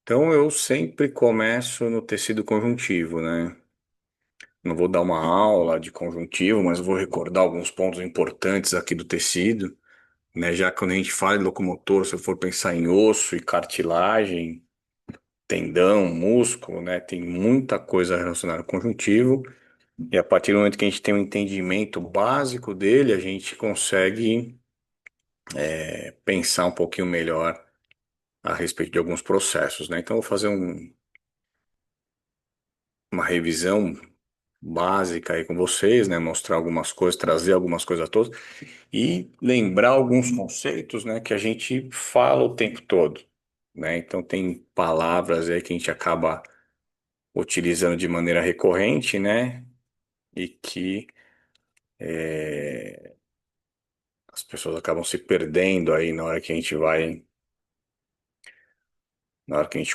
Então eu sempre começo no tecido conjuntivo, né? Não vou dar uma aula de conjuntivo, mas vou recordar alguns pontos importantes aqui do tecido, né? Já que quando a gente fala de locomotor, se eu for pensar em osso e cartilagem, tendão, músculo, né? Tem muita coisa relacionada ao conjuntivo. E a partir do momento que a gente tem um entendimento básico dele, a gente consegue pensar um pouquinho melhor a respeito de alguns processos, né? Então eu vou fazer uma revisão básica aí com vocês, né? Mostrar algumas coisas, trazer algumas coisas a todos e lembrar alguns conceitos, né? Que a gente fala o tempo todo, né? Então tem palavras aí que a gente acaba utilizando de maneira recorrente, né? E que as pessoas acabam se perdendo aí na hora que a gente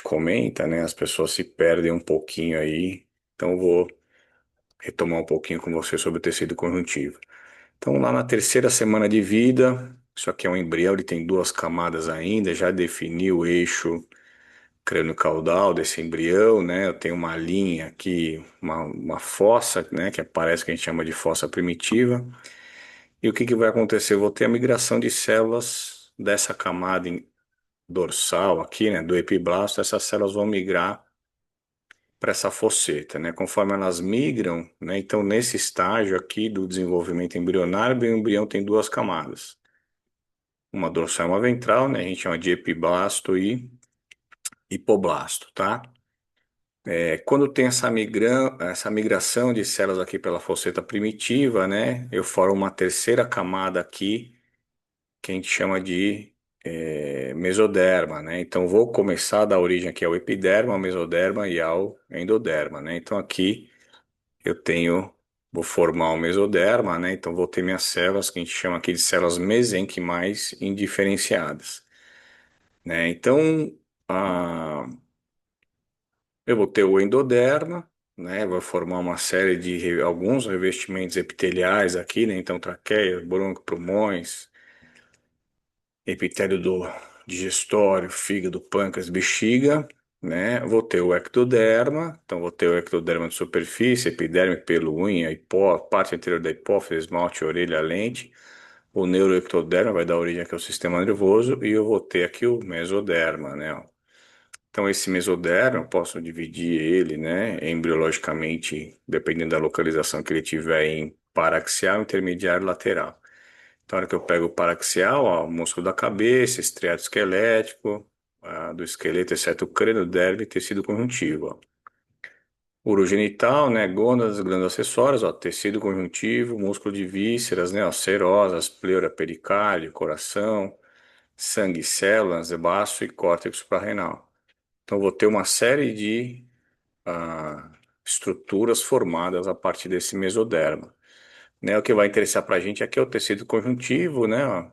comenta, né? As pessoas se perdem um pouquinho aí. Então eu vou retomar um pouquinho com você sobre o tecido conjuntivo. Então, lá na terceira semana de vida, isso aqui é um embrião, ele tem duas camadas ainda, já defini o eixo crânio-caudal desse embrião, né? Eu tenho uma linha aqui, uma fossa, né? Que parece que a gente chama de fossa primitiva. E o que que vai acontecer? Eu vou ter a migração de células dessa camada dorsal aqui, né? Do epiblasto, essas células vão migrar para essa fosseta, né? Conforme elas migram, né? Então, nesse estágio aqui do desenvolvimento embrionário, o embrião tem duas camadas. Uma dorsal e uma ventral, né? A gente chama de epiblasto e hipoblasto, tá? Quando tem essa migração de células aqui pela fosseta primitiva, né? Eu formo uma terceira camada aqui, que a gente chama de mesoderma, né? Então, vou começar da origem aqui ao epiderma, ao mesoderma e ao endoderma, né? Então, aqui eu vou formar o mesoderma, né? Então, vou ter minhas células, que a gente chama aqui de células mesenquimais indiferenciadas, né? Então, ah, eu vou ter o endoderma, né? Vai formar uma série de alguns revestimentos epiteliais aqui, né? Então, traqueia, bronco, pulmões, epitélio do digestório, fígado, pâncreas, bexiga, né? Vou ter o ectoderma, então vou ter o ectoderma de superfície, epiderme, pelo, unha, parte anterior da hipófise, esmalte, orelha, lente. O neuroectoderma vai dar origem aqui ao sistema nervoso e eu vou ter aqui o mesoderma, né? Então, esse mesoderma, eu posso dividir ele, né, embriologicamente, dependendo da localização que ele tiver em paraxial, intermediário e lateral. Então, na hora que eu pego o paraxial, ó, o músculo da cabeça, estriado esquelético, do esqueleto, exceto o crânio, derme e tecido conjuntivo. Ó. Urogenital, né, gônadas, glândulas acessórias, ó, tecido conjuntivo, músculo de vísceras, né, ó, serosas, pleura, pericárdio, coração, sangue, células, baço e córtex suprarrenal. Então, vou ter uma série de estruturas formadas a partir desse mesoderma. Né? O que vai interessar para a gente aqui é o tecido conjuntivo, né? Ó,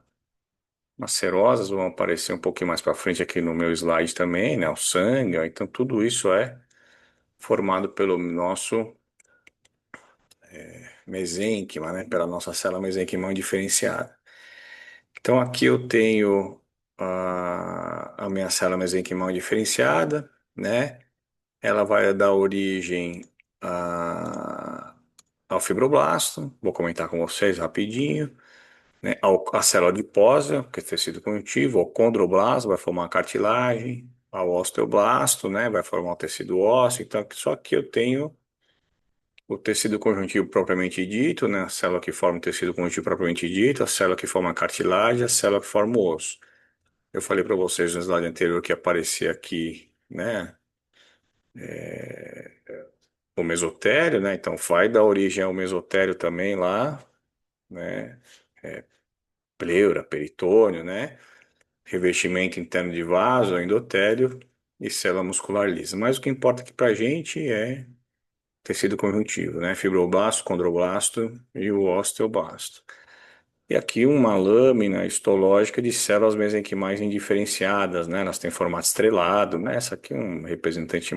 as serosas vão aparecer um pouquinho mais para frente aqui no meu slide também, né? O sangue, ó. Então, tudo isso é formado pelo nosso mesênquima, né? Pela nossa célula mesênquima diferenciada. Então, aqui eu tenho a minha célula mesênquima diferenciada, né? Ela vai dar origem ao fibroblasto, vou comentar com vocês rapidinho, né? A célula adiposa, que é tecido conjuntivo, ao condroblasto, vai formar a cartilagem, ao osteoblasto, né? Vai formar o tecido ósseo, então só que eu tenho o tecido conjuntivo propriamente dito, né? A célula que forma o tecido conjuntivo propriamente dito, a célula que forma a cartilagem, a célula que forma o osso. Eu falei para vocês no slide anterior que aparecia aqui, né? O mesotério, né? Então vai dar origem ao mesotério também lá, né? Pleura, peritônio, né? Revestimento interno de vaso, endotélio e célula muscular lisa. Mas o que importa aqui pra gente é tecido conjuntivo, né? Fibroblasto, condroblasto e o osteoblasto. E aqui uma lâmina histológica de células mesenquimais indiferenciadas, né? Elas têm formato estrelado, né? Essa aqui é um representante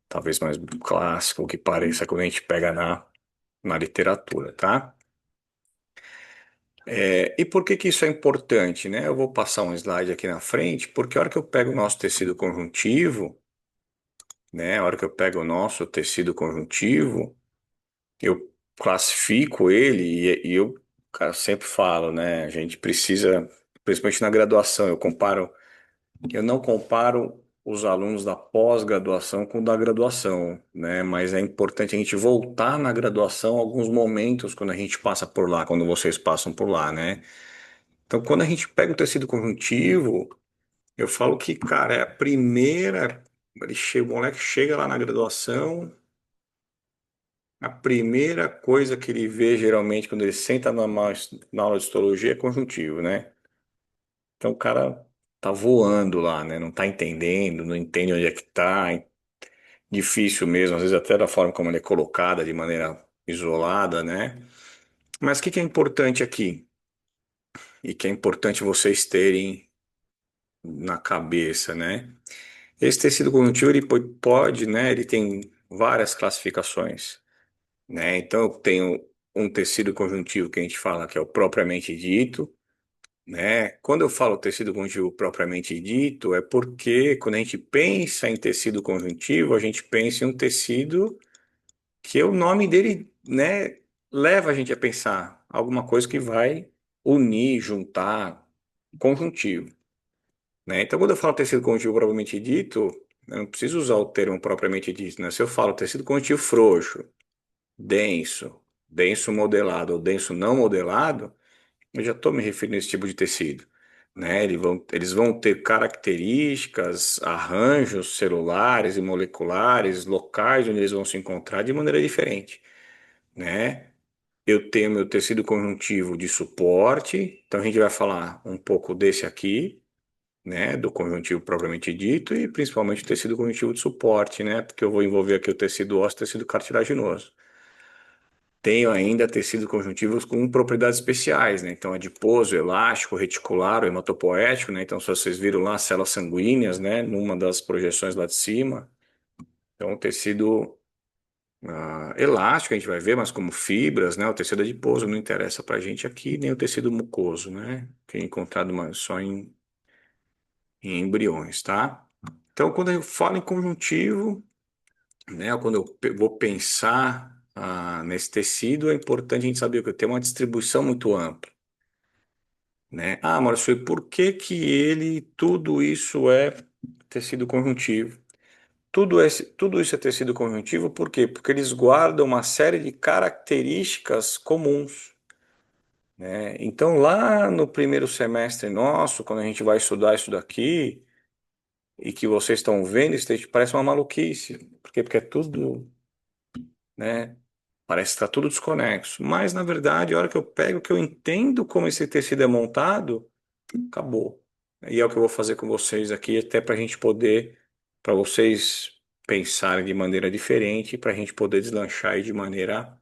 talvez mais clássico, que pareça quando a gente pega na literatura, tá? E por que que isso é importante, né? Eu vou passar um slide aqui na frente, porque a hora que eu pego o nosso tecido conjuntivo, né? A hora que eu pego o nosso tecido conjuntivo, eu classifico ele e eu, cara, sempre falo, né? A gente precisa, principalmente na graduação, eu não comparo os alunos da pós-graduação com o da graduação, né? Mas é importante a gente voltar na graduação alguns momentos quando a gente passa por lá, quando vocês passam por lá, né? Então, quando a gente pega o tecido conjuntivo, eu falo que, cara, é a primeira. O moleque chega lá na graduação, a primeira coisa que ele vê geralmente quando ele senta na aula de histologia é conjuntivo, né? Então o cara tá voando lá, né? Não tá entendendo, não entende onde é que tá. Difícil mesmo, às vezes até da forma como ele é colocada, de maneira isolada, né? Mas o que que é importante aqui? E que é importante vocês terem na cabeça, né? Esse tecido conjuntivo, ele pode, né? Ele tem várias classificações, né? Então eu tenho um tecido conjuntivo que a gente fala que é o propriamente dito, né? Quando eu falo tecido conjuntivo propriamente dito, é porque quando a gente pensa em tecido conjuntivo, a gente pensa em um tecido que o nome dele, né, leva a gente a pensar alguma coisa que vai unir, juntar, conjuntivo, né? Então, quando eu falo tecido conjuntivo propriamente dito, eu não preciso usar o termo propriamente dito, né? Se eu falo tecido conjuntivo frouxo, denso, denso modelado ou denso não modelado, eu já estou me referindo a esse tipo de tecido, né? Eles vão ter características, arranjos celulares e moleculares, locais onde eles vão se encontrar de maneira diferente, né? Eu tenho meu tecido conjuntivo de suporte, então a gente vai falar um pouco desse aqui, né? Do conjuntivo propriamente dito e principalmente o tecido conjuntivo de suporte, né? Porque eu vou envolver aqui o tecido ósseo e o tecido cartilaginoso. Tenho ainda tecidos conjuntivos com propriedades especiais, né? Então, adiposo, elástico, reticular, o hematopoético, né? Então, se vocês viram lá, células sanguíneas, né? Numa das projeções lá de cima. Então, o tecido elástico a gente vai ver, mas como fibras, né? O tecido adiposo não interessa pra gente aqui, nem o tecido mucoso, né? Que é encontrado só em embriões, tá? Então, quando eu falo em conjuntivo, né? Quando eu vou pensar nesse tecido, é importante a gente saber que tem uma distribuição muito ampla, né? Ah, Maurício, e por que que tudo isso é tecido conjuntivo? Tudo isso é tecido conjuntivo, por quê? Porque eles guardam uma série de características comuns, né? Então, lá no primeiro semestre nosso, quando a gente vai estudar isso daqui, e que vocês estão vendo, isso daí parece uma maluquice. Por quê? Porque é tudo, né? Parece que está tudo desconexo. Mas, na verdade, a hora que eu pego, que eu entendo como esse tecido é montado, acabou. E é o que eu vou fazer com vocês aqui, até para a gente poder, para vocês pensarem de maneira diferente, para a gente poder deslanchar aí de maneira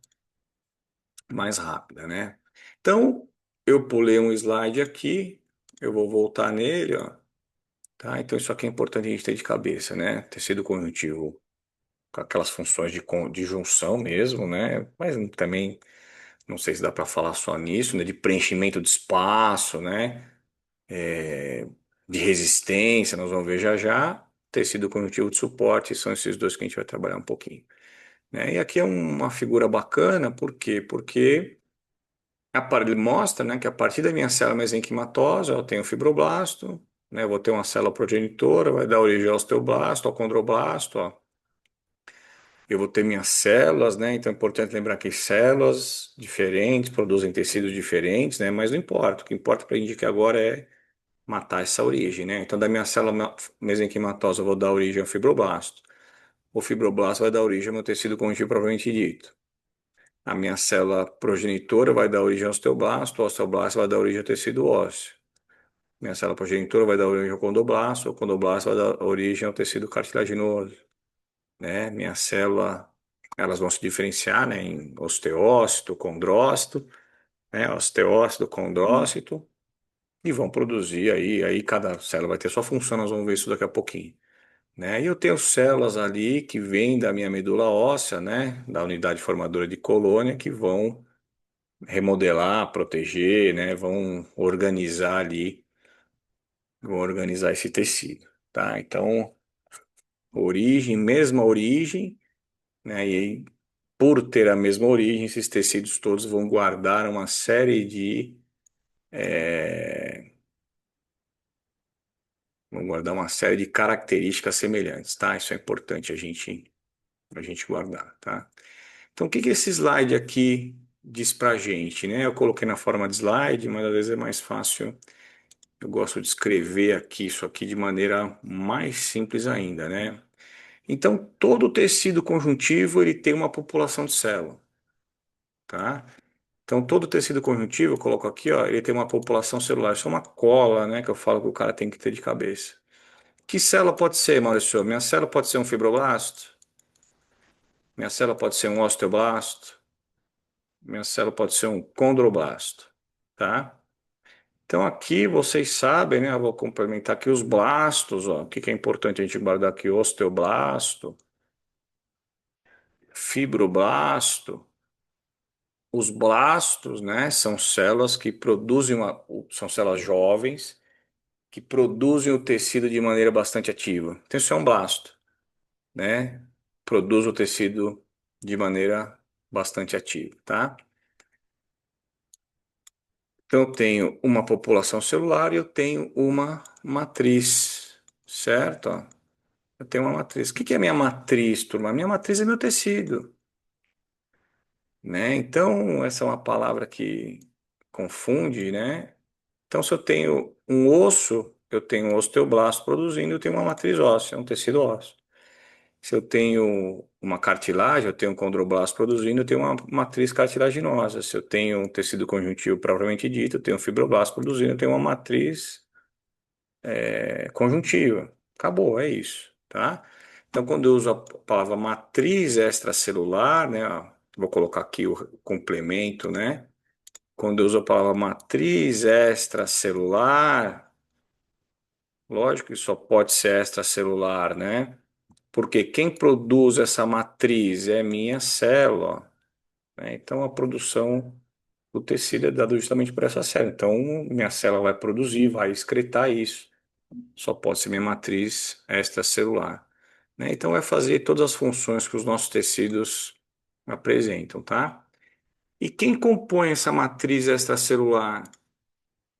mais rápida, né? Então, eu pulei um slide aqui, eu vou voltar nele, ó. Tá? Então, isso aqui é importante a gente ter de cabeça, né? Tecido conjuntivo com aquelas funções de junção mesmo, né? Mas também não sei se dá para falar só nisso, né? De preenchimento de espaço, né? É, de resistência, nós vamos ver já já. Tecido conjuntivo de suporte, são esses dois que a gente vai trabalhar um pouquinho, né? E aqui é uma figura bacana, por quê? Porque ele mostra, né, que a partir da minha célula mesenquimatosa, eu tenho fibroblasto, né? Eu vou ter uma célula progenitora, vai dar origem ao osteoblasto, ao condroblasto, ó. Eu vou ter minhas células, né? Então é importante lembrar que células diferentes produzem tecidos diferentes, né? Mas não importa. O que importa para a gente aqui agora é matar essa origem, né? Então da minha célula mesenquimatosa eu vou dar origem ao fibroblasto. O fibroblasto vai dar origem ao meu tecido conjuntivo propriamente dito. A minha célula progenitora vai dar origem ao osteoblasto, o osteoblasto vai dar origem ao tecido ósseo. Minha célula progenitora vai dar origem ao condoblasto, o condoblasto vai dar origem ao tecido cartilaginoso, né? Minha célula, elas vão se diferenciar, né, em osteócito, condrócito, né? Osteócito, condrócito, e vão produzir aí cada célula vai ter sua função, nós vamos ver isso daqui a pouquinho, né? E eu tenho células ali que vêm da minha medula óssea, né, da unidade formadora de colônia, que vão remodelar, proteger, né? Vão organizar esse tecido, tá? Então, origem, mesma origem, né? E aí, por ter a mesma origem, esses tecidos todos vão guardar uma série é, vão guardar uma série de características semelhantes, tá? Isso é importante a gente guardar, tá? Então, o que que esse slide aqui diz pra gente, né? Eu coloquei na forma de slide, mas às vezes é mais fácil. Eu gosto de escrever aqui isso aqui de maneira mais simples ainda, né? Então, todo tecido conjuntivo ele tem uma população de célula, tá? Então, todo tecido conjuntivo, eu coloco aqui, ó, ele tem uma população celular. Isso é uma cola, né, que eu falo que o cara tem que ter de cabeça. Que célula pode ser, Maurício? Minha célula pode ser um fibroblasto? Minha célula pode ser um osteoblasto? Minha célula pode ser um condroblasto, tá? Então, aqui vocês sabem, né? Eu vou complementar aqui os blastos, ó. O que que é importante a gente guardar aqui? Osteoblasto, fibroblasto. Os blastos, né, são células que produzem são células jovens que produzem o tecido de maneira bastante ativa. Então, isso é um blasto, né? Produz o tecido de maneira bastante ativa, tá? Então, eu tenho uma população celular e eu tenho uma matriz, certo? Ó, eu tenho uma matriz. O que que é minha matriz, turma? Minha matriz é meu tecido, né? Então, essa é uma palavra que confunde, né? Então, se eu tenho um osso, eu tenho um osteoblasto produzindo, eu tenho uma matriz óssea, um tecido ósseo. Se eu tenho uma cartilagem, eu tenho um condroblasto produzindo, eu tenho uma matriz cartilaginosa. Se eu tenho um tecido conjuntivo propriamente dito, eu tenho um fibroblasto produzindo, eu tenho uma matriz conjuntiva. Acabou, é isso, tá? Então, quando eu uso a palavra matriz extracelular, né, ó, vou colocar aqui o complemento, né? Quando eu uso a palavra matriz extracelular, lógico que só pode ser extracelular, né? Porque quem produz essa matriz é minha célula, né? Então a produção do tecido é dada justamente por essa célula. Então minha célula vai produzir, vai excretar isso. Só pode ser minha matriz extracelular, né? Então vai fazer todas as funções que os nossos tecidos apresentam, tá? E quem compõe essa matriz extracelular?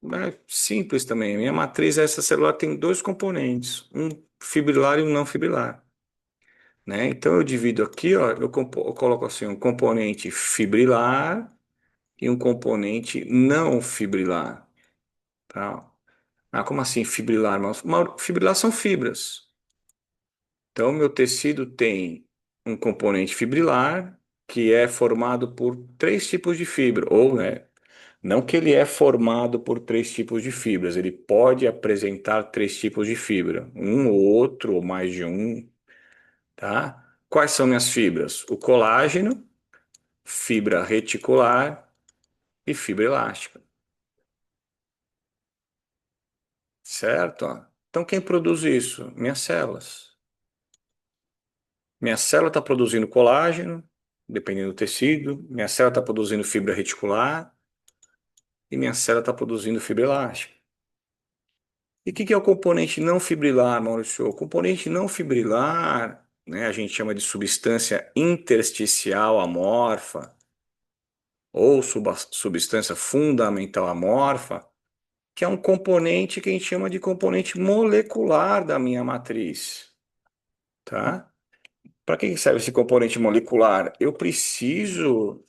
É simples também. Minha matriz extracelular tem dois componentes, um fibrilar e um não fibrilar, né? Então eu divido aqui, ó, eu coloco assim um componente fibrilar e um componente não fibrilar, tá? Ah, como assim fibrilar? Fibrilar são fibras. Então meu tecido tem um componente fibrilar que é formado por três tipos de fibra, ou, né, não que ele é formado por três tipos de fibras, ele pode apresentar três tipos de fibra, um ou outro, ou mais de um, tá? Quais são minhas fibras? O colágeno, fibra reticular e fibra elástica, certo? Então quem produz isso? Minhas células. Minha célula está produzindo colágeno, dependendo do tecido, minha célula está produzindo fibra reticular e minha célula está produzindo fibra elástica. E o que é o componente não fibrilar, Maurício? O componente não fibrilar, né, a gente chama de substância intersticial amorfa ou substância fundamental amorfa, que é um componente que a gente chama de componente molecular da minha matriz, tá? Para que serve esse componente molecular? Eu preciso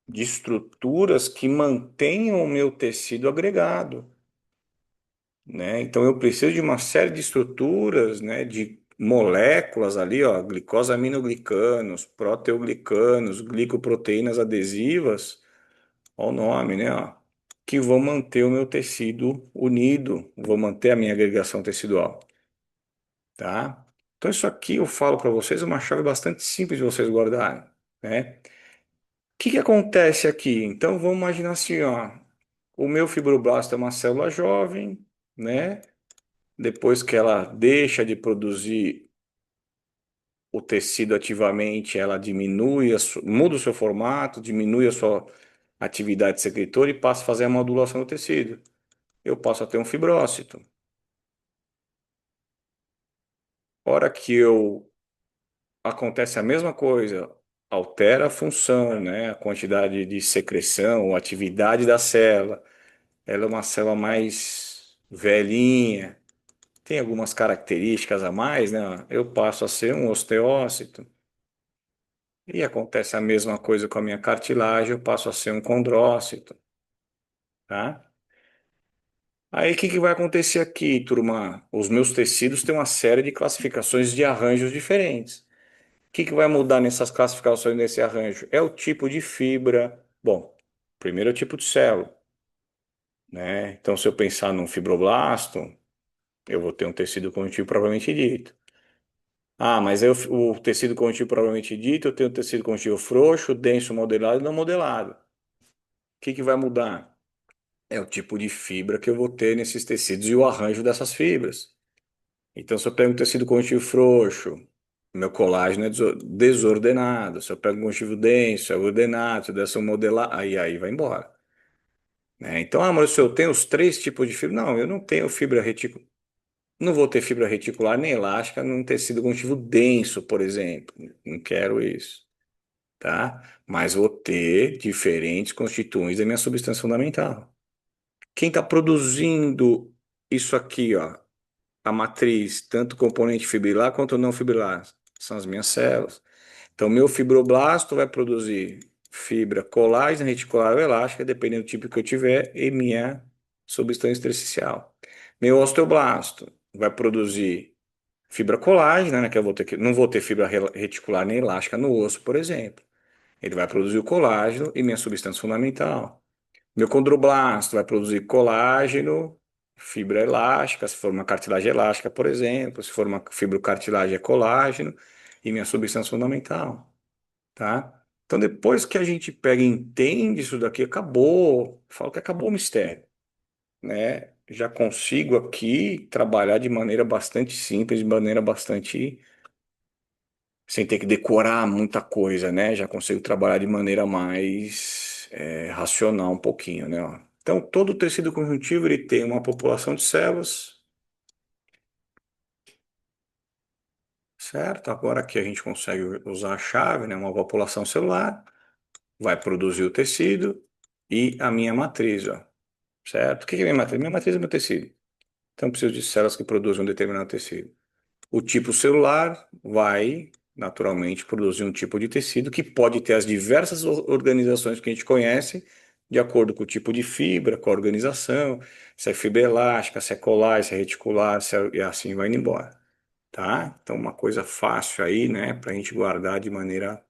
de estruturas que mantenham o meu tecido agregado, né? Então eu preciso de uma série de estruturas, né, de moléculas ali, ó, glicosaminoglicanos, proteoglicanos, glicoproteínas adesivas, ó o nome, né, ó, que vão manter o meu tecido unido, vão manter a minha agregação tecidual, tá? Então isso aqui eu falo para vocês é uma chave bastante simples de vocês guardarem, né? O que que acontece aqui? Então vamos imaginar assim, ó, o meu fibroblasto é uma célula jovem, né? Depois que ela deixa de produzir o tecido ativamente, ela diminui, muda o seu formato, diminui a sua. atividade secretora e passa a fazer a modulação do tecido. Eu passo a ter um fibrócito. Hora que eu acontece a mesma coisa, altera a função, né? A quantidade de secreção, a atividade da célula. Ela é uma célula mais velhinha, tem algumas características a mais, né? Eu passo a ser um osteócito. E acontece a mesma coisa com a minha cartilagem, eu passo a ser um condrócito, tá? Aí o que que vai acontecer aqui, turma? Os meus tecidos têm uma série de classificações de arranjos diferentes. O que que vai mudar nessas classificações desse arranjo? É o tipo de fibra. Bom, primeiro é o tipo de célula, né? Então, se eu pensar num fibroblasto, eu vou ter um tecido conjuntivo propriamente dito. Ah, mas o tecido conjuntivo propriamente dito, eu tenho um tecido conjuntivo frouxo, denso, modelado e não modelado. O que que vai mudar? É o tipo de fibra que eu vou ter nesses tecidos e o arranjo dessas fibras. Então, se eu pego um tecido conjuntivo frouxo, meu colágeno é desordenado. Se eu pego um conjuntivo denso, é ordenado. Se eu der um modelar, aí vai embora. Né? Então, mas se eu tenho os três tipos de fibra, não, eu não tenho fibra reticular. Não vou ter fibra reticular nem elástica num tecido conjuntivo denso, por exemplo. Não quero isso, tá? Mas vou ter diferentes constituintes da minha substância fundamental. Quem está produzindo isso aqui, ó, a matriz, tanto componente fibrilar quanto não fibrilar, são as minhas células. Então, meu fibroblasto vai produzir fibra colágena, reticular ou elástica, dependendo do tipo que eu tiver, e minha substância intersticial. Meu osteoblasto vai produzir fibra colágena, né, que eu vou ter não vou ter fibra reticular nem elástica no osso, por exemplo. Ele vai produzir o colágeno e minha substância fundamental. Meu condroblasto vai produzir colágeno, fibra elástica, se for uma cartilagem elástica, por exemplo, se for uma fibrocartilagem é colágeno e minha substância fundamental, tá? Então depois que a gente pega e entende isso daqui, acabou, falo que acabou o mistério, né? Já consigo aqui trabalhar de maneira bastante simples, de maneira bastante sem ter que decorar muita coisa, né? Já consigo trabalhar de maneira mais racional um pouquinho, né? Ó. Então, todo tecido conjuntivo ele tem uma população de células, certo? Agora aqui a gente consegue usar a chave, né? Uma população celular, vai produzir o tecido e a minha matriz, ó, certo? O que é minha matriz? Minha matriz é meu tecido. Então, eu preciso de células que produzam um determinado tecido. O tipo celular vai, naturalmente, produzir um tipo de tecido que pode ter as diversas organizações que a gente conhece, de acordo com o tipo de fibra, com a organização, se é fibra elástica, se é colar, se é reticular, e assim vai indo embora, tá? Então, uma coisa fácil aí, né, para a gente guardar de maneira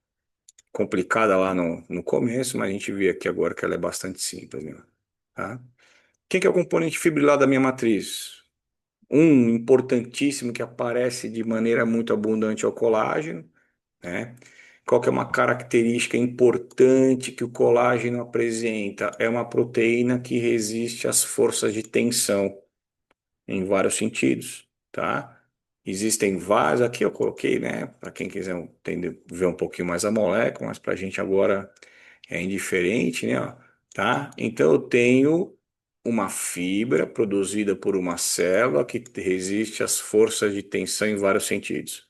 complicada lá no começo, mas a gente vê aqui agora que ela é bastante simples, né? Tá? Quem que é o componente fibrilar da minha matriz? Um importantíssimo que aparece de maneira muito abundante é o colágeno, né? Qual que é uma característica importante que o colágeno apresenta? É uma proteína que resiste às forças de tensão em vários sentidos, tá? Existem vários, aqui eu coloquei, né? Para quem quiser entender, ver um pouquinho mais a molécula, mas para a gente agora é indiferente, né? Ó, tá? Então eu tenho uma fibra produzida por uma célula que resiste às forças de tensão em vários sentidos.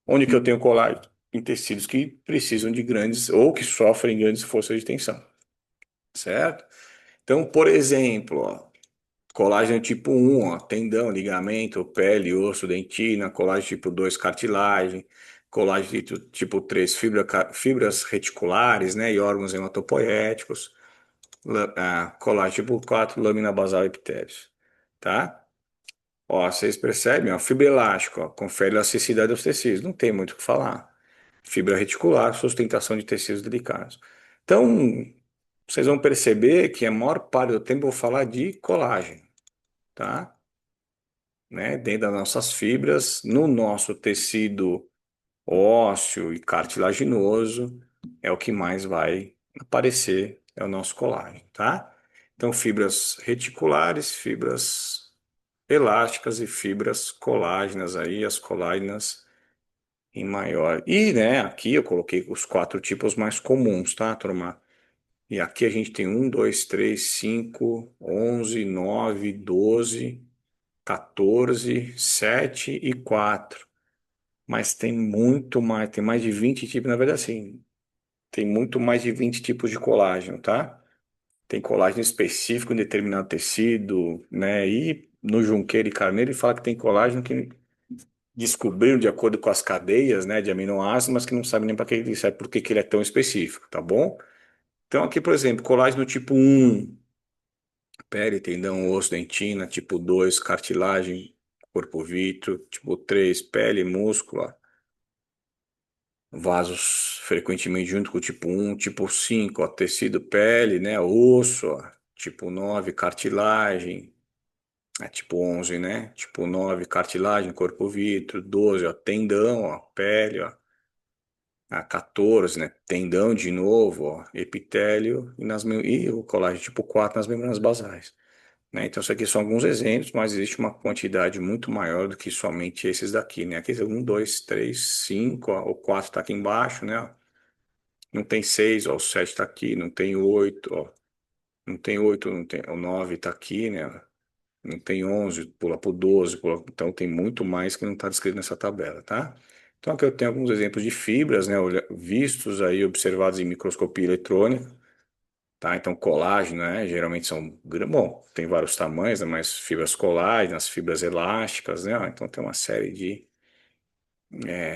Onde que eu tenho colágeno? Em tecidos que precisam de grandes ou que sofrem grandes forças de tensão, certo? Então, por exemplo, ó, colágeno tipo 1, ó, tendão, ligamento, pele, osso, dentina, colágeno tipo 2, cartilagem, colágeno tipo 3, fibras reticulares, né, e órgãos hematopoéticos, colágeno tipo 4, lâmina basal e epitélios, tá? Ó, vocês percebem, ó, fibra elástica, ó, confere elasticidade aos tecidos, não tem muito o que falar. Fibra reticular, sustentação de tecidos delicados. Então, vocês vão perceber que a maior parte do tempo eu vou falar de colágeno, tá? Né? Dentro das nossas fibras, no nosso tecido ósseo e cartilaginoso, é o que mais vai aparecer, é o nosso colágeno, tá? Então, fibras reticulares, fibras elásticas e fibras colágenas aí, as colágenas em maior. E, né, aqui eu coloquei os quatro tipos mais comuns, tá, turma? E aqui a gente tem 1, 2, 3, 5, 11, 9, 12, 14, 7 e 4. Mas tem muito mais, tem mais de 20 tipos, na verdade, assim, tem muito mais de 20 tipos de colágeno, tá? Tem colágeno específico em determinado tecido, né? E no Junqueiro e Carneiro ele fala que tem colágeno que descobriram de acordo com as cadeias, né, de aminoácidos, mas que não sabem nem para que ele serve, por que que ele é tão específico, tá bom? Então aqui, por exemplo, colágeno tipo 1, pele, tendão, osso, dentina; tipo 2, cartilagem, corpo vítreo; tipo 3, pele, múscula, vasos frequentemente junto com o tipo 1; tipo 5, ó, tecido, pele, né, osso; ó. Tipo 9, cartilagem; tipo 11, né? Tipo 9, cartilagem, corpo vítreo; 12, ó, tendão, ó, pele, ó. 14, né? Tendão de novo, ó, epitélio e o colágeno tipo 4 nas membranas basais, né? Então, isso aqui são alguns exemplos, mas existe uma quantidade muito maior do que somente esses daqui, né? Aqui, 1, 2, 3, 5, ó, o 4 está aqui embaixo, né? Não tem 6, ó, o 7 está aqui; não tem 8, ó, não tem 8, não tem, o 9 está aqui, né? Não tem 11, pula para o 12, então tem muito mais que não está descrito nessa tabela, tá? Então aqui eu tenho alguns exemplos de fibras, né, vistos aí, observados em microscopia eletrônica, tá? Então colágeno, né, geralmente são, bom, tem vários tamanhos, né, mas fibras colágenas, fibras elásticas, né? Então tem uma série de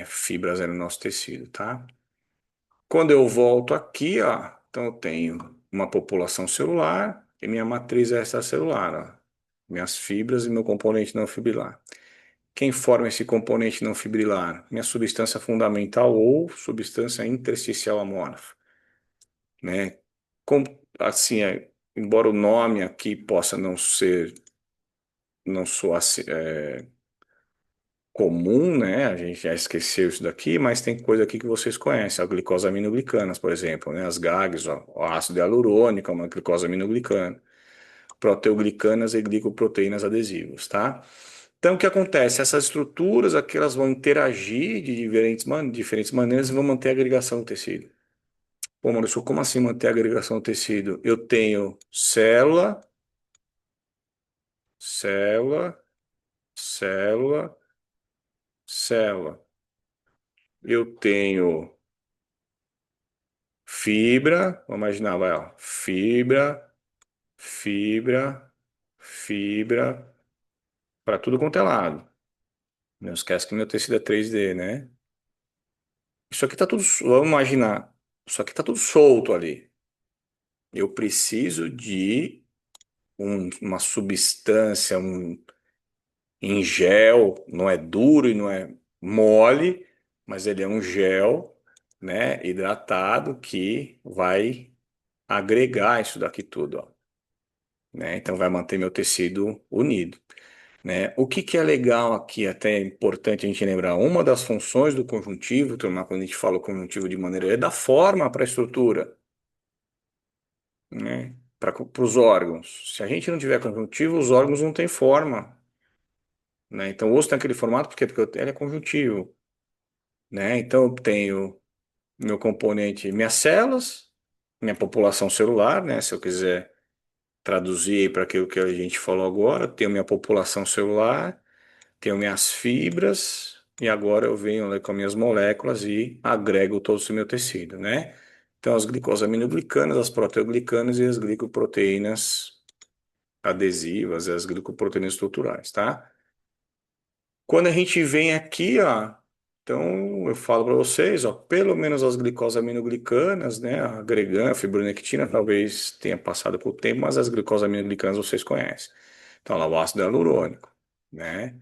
fibras aí no nosso tecido, tá? Quando eu volto aqui, ó, então eu tenho uma população celular e minha matriz é extracelular, ó. Minhas fibras e meu componente não fibrilar. Quem forma esse componente não fibrilar? Minha substância fundamental ou substância intersticial amorfa, né? Com, assim, embora o nome aqui possa não soar comum, né? A gente já esqueceu isso daqui, mas tem coisa aqui que vocês conhecem, a glicosaminoglicanas, por exemplo, né? As GAGs, ó, o ácido hialurônico, uma glicosaminoglicana; proteoglicanas e glicoproteínas adesivas, tá? Então, o que acontece? Essas estruturas aqui, elas vão interagir de diferentes maneiras e vão manter a agregação do tecido. Pô, Maurício, como assim manter a agregação do tecido? Eu tenho célula, célula, célula, célula. Eu tenho fibra, vamos imaginar, vai, ó, fibra, fibra, fibra, para tudo quanto é lado. Não esquece que meu tecido é 3D, né? Isso aqui tá tudo, vamos imaginar, isso aqui tá tudo solto ali. Eu preciso de uma substância, em gel, não é duro e não é mole, mas ele é um gel, né, hidratado, que vai agregar isso daqui tudo, ó, né? Então vai manter meu tecido unido, né? O que que é legal aqui, até é importante a gente lembrar, uma das funções do conjuntivo, turma, quando a gente fala o conjuntivo de maneira, é dar forma para a estrutura, né? Para os órgãos. Se a gente não tiver conjuntivo, os órgãos não têm forma, né? Então, o osso tem aquele formato porque ele é conjuntivo, né? Então, eu tenho meu componente, minhas células, minha população celular, né? Se eu quiser traduzir para aquilo que a gente falou agora, eu tenho minha população celular, tenho minhas fibras, e agora eu venho, né, com minhas moléculas e agrego todo o meu tecido, né? Então, as glicosaminoglicanas, as proteoglicanas e as glicoproteínas adesivas, as glicoproteínas estruturais, tá? Quando a gente vem aqui, ó, então eu falo para vocês, ó, pelo menos as glicosaminoglicanas, né, a fibronectina talvez tenha passado por tempo, mas as glicosaminoglicanas vocês conhecem. Então, lá o ácido hialurônico, né?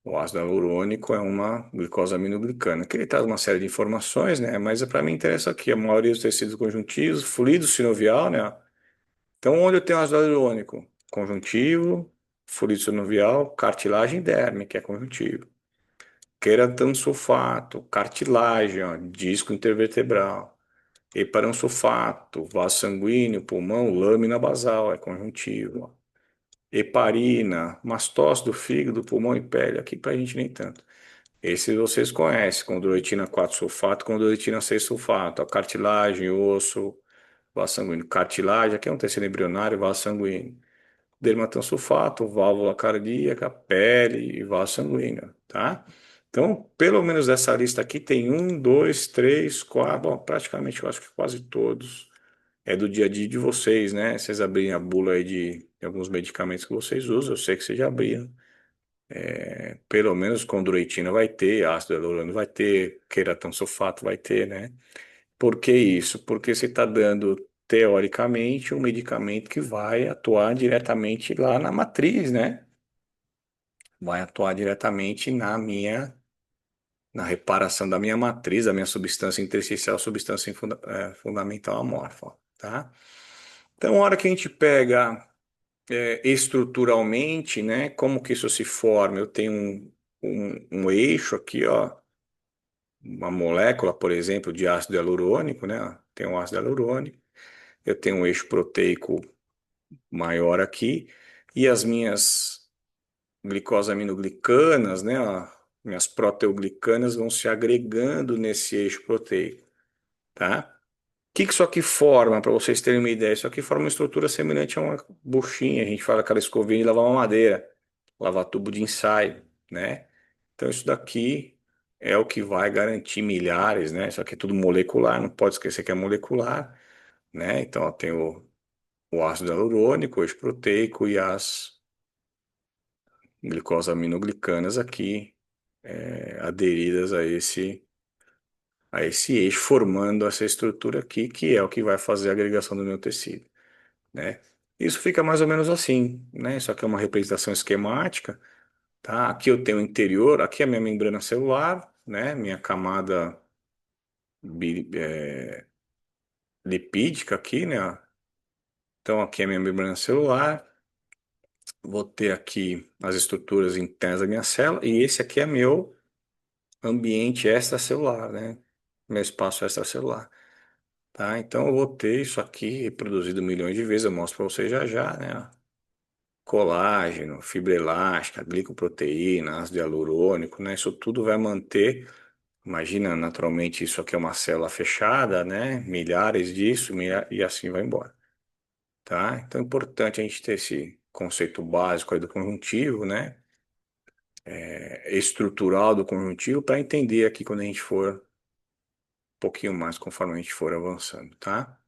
O ácido hialurônico é uma glicosaminoglicana, que ele traz uma série de informações, né? Mas para mim interessa aqui a maioria dos tecidos conjuntivos, fluido sinovial, né? Então, onde eu tenho ácido hialurônico? Conjuntivo, fluido sinovial, cartilagem e derme, que é conjuntivo. Queratam sulfato, cartilagem, ó, disco intervertebral. Heparan sulfato, vaso sanguíneo, pulmão, lâmina basal, é conjuntivo. Ó. Heparina, mastócito do fígado, pulmão e pele. Aqui pra gente nem tanto. Esses vocês conhecem, condroitina 4 sulfato, condroitina 6 sulfato, a cartilagem, osso, vaso sanguíneo. Cartilagem, aqui é um tecido embrionário, vaso sanguíneo. Dermatansulfato, válvula cardíaca, pele e vaso sanguíneo, tá? Então, pelo menos dessa lista aqui tem um, dois, três, quatro, bom, praticamente eu acho que quase todos é do dia a dia de vocês, né? Vocês abrirem a bula aí de alguns medicamentos que vocês usam, eu sei que vocês já abriram. Pelo menos condroitina vai ter, ácido hialurônico vai ter, queratão sulfato vai ter, né? Por que isso? Porque você está dando, teoricamente, um medicamento que vai atuar diretamente lá na matriz, né? Vai atuar diretamente na reparação da minha matriz, da minha substância intersticial, substância fundamental amorfa, tá? Então, a hora que a gente pega estruturalmente, né? Como que isso se forma? Eu tenho um eixo aqui, ó, uma molécula, por exemplo, de ácido hialurônico, né? Tem um ácido hialurônico, eu tenho um eixo proteico maior aqui, e as minhas glicosaminoglicanas, né? Ó, minhas proteoglicanas vão se agregando nesse eixo proteico, tá? O que isso aqui forma, para vocês terem uma ideia? Isso aqui forma uma estrutura semelhante a uma buchinha, a gente fala aquela escovinha de lavar uma madeira, lavar tubo de ensaio, né? Então isso daqui é o que vai garantir milhares, né? Isso aqui é tudo molecular, não pode esquecer que é molecular, né? Então ó, tem o ácido hialurônico, o eixo proteico e as glicosaminoglicanas aqui aderidas a esse eixo, formando essa estrutura aqui, que é o que vai fazer a agregação do meu tecido, né? Isso fica mais ou menos assim, né? Isso aqui é uma representação esquemática, tá? Aqui eu tenho o interior, aqui é a minha membrana celular, né? Minha camada lipídica aqui, né? Então aqui é a minha membrana celular, vou ter aqui as estruturas internas da minha célula e esse aqui é meu ambiente extracelular, né? Meu espaço extracelular, tá? Então eu vou ter isso aqui reproduzido milhões de vezes, eu mostro para vocês já já, né? Colágeno, fibra elástica, glicoproteína, ácido hialurônico, né? Isso tudo vai manter. Imagina, naturalmente, isso aqui é uma célula fechada, né? Milhares disso, e assim vai embora, tá? Então é importante a gente ter esse conceito básico aí do conjuntivo, né? Estrutural do conjuntivo para entender aqui quando a gente for um pouquinho mais conforme a gente for avançando, tá?